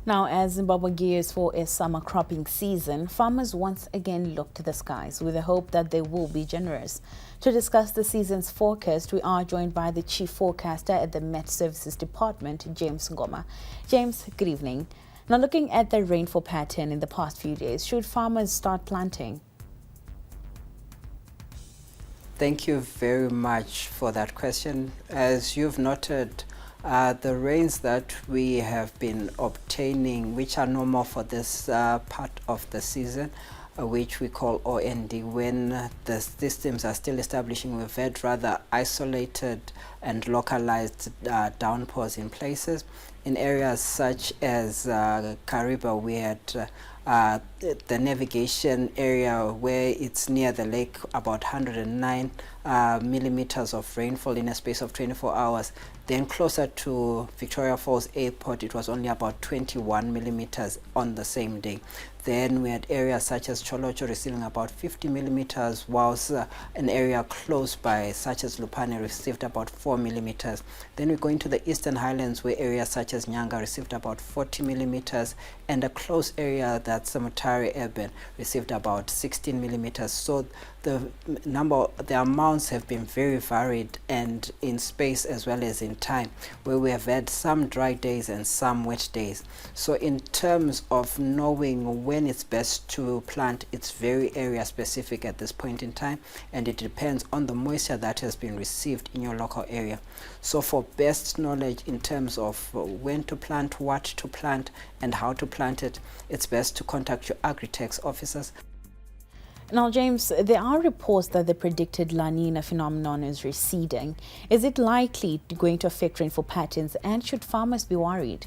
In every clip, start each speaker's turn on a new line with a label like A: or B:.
A: Now, as Zimbabwe gears for a summer cropping season, farmers once again look to the skies with the hope that they will be generous. To discuss the season's forecast, we are joined by the Chief Forecaster at the Met Services Department, James Ngoma. James, good evening. Now, looking at the rainfall pattern in the past few days, should farmers start planting?
B: Thank you very much for that question. As you've noted, the rains that we have been obtaining, which are normal for this part of the season, which we call OND, when the systems are still establishing, we've had rather isolated and localized downpours in places. In areas such as Kariba, we had the navigation area where it's near the lake, about 109 millimeters of rainfall in a space of 24 hours. Then closer to Victoria Falls Airport, it was only about 21 millimeters on the same day. Then we had areas such as Cholocho receiving about 50 millimeters, whilst an area close by such as Lupane received about 4 millimeters. Then we go into the Eastern Highlands where areas such as Nyanga received about 40 millimeters, and a close area that's Mutare Urban received about 16 millimeters. So the amounts have been very varied and in space as well as in time, where we have had some dry days and some wet days. So in terms of knowing when it's best to plant, it's very area specific at this point in time, and it depends on the moisture that has been received in your local area. So for best knowledge in terms of when to plant, what to plant, and how to plant it, it's best to contact your agri-tax officers.
A: Now, James, there are reports that the predicted La Nina phenomenon is receding. Is it likely going to affect rainfall patterns, and should farmers be worried?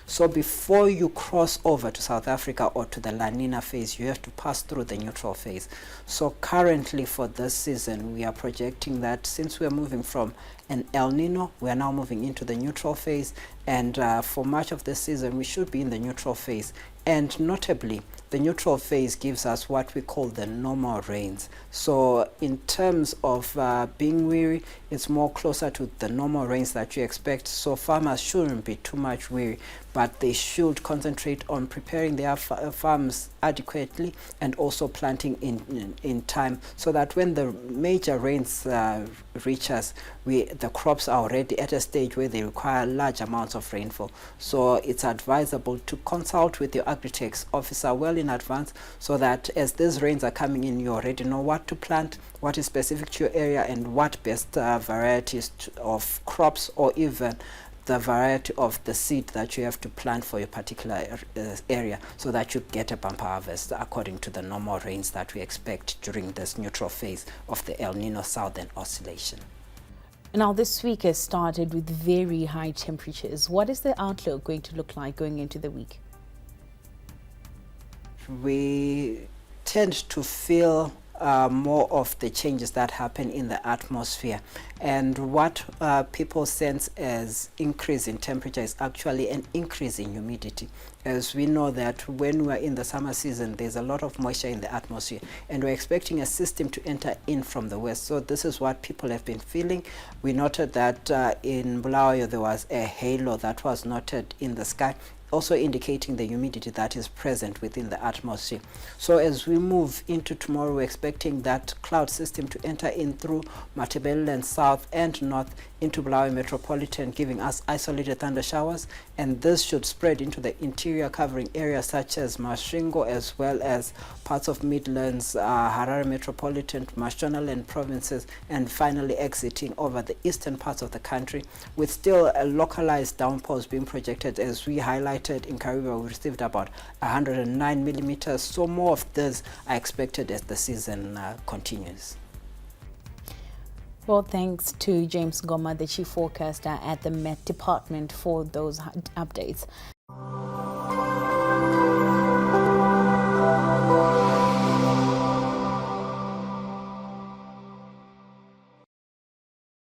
B: So before you cross over to South Africa or to the La Nina phase, you have to pass through the neutral phase. So currently for this season, we are projecting that since we are moving from an El Nino, we are now moving into the neutral phase. And for much of this season, we should be in the neutral phase. And notably, the neutral phase gives us what we call the normal rains. So in terms of being weary, it's more closer to the normal rains that you expect. So farmers shouldn't be too much weary, but they should concentrate on preparing their farms adequately and also planting in time, so that when the major rains reach us, the crops are already at a stage where they require large amounts of rainfall. So it's advisable to consult with your agri-tax officer well in advance, so that as these rains are coming in, you already know what to plant, what is specific to your area, and what best varieties of crops, or even the variety of the seed that you have to plant for your particular area, so that you get a bumper harvest according to the normal rains that we expect during this neutral phase of the El Nino Southern Oscillation.
A: Now, this week has started with very high temperatures. What is the outlook going to look like going into the week?
B: We tend to feel more of the changes that happen in the atmosphere, and what people sense as increase in temperature is actually an increase in humidity, as we know that when we're in the summer season, there's a lot of moisture in the atmosphere, and we're expecting a system to enter in from the west. So this is what people have been feeling. We noted that in Bulawayo there was a halo that was noted in the sky, also indicating the humidity that is present within the atmosphere. So as we move into tomorrow, we're expecting that cloud system to enter in through Matabeleland south and north into Bulawayo metropolitan, giving us isolated thunder showers, and this should spread into the interior, covering areas such as Masvingo as well as parts of Midlands, Harare metropolitan, Mashonaland provinces, and finally exiting over the eastern parts of the country, with still a localized downpours being projected. As we highlighted in Kariba, we received about 109 millimeters, so more of this are expected as the season continues.
A: Well, thanks to James Ngoma, the Chief Forecaster at the Met Department, for those updates.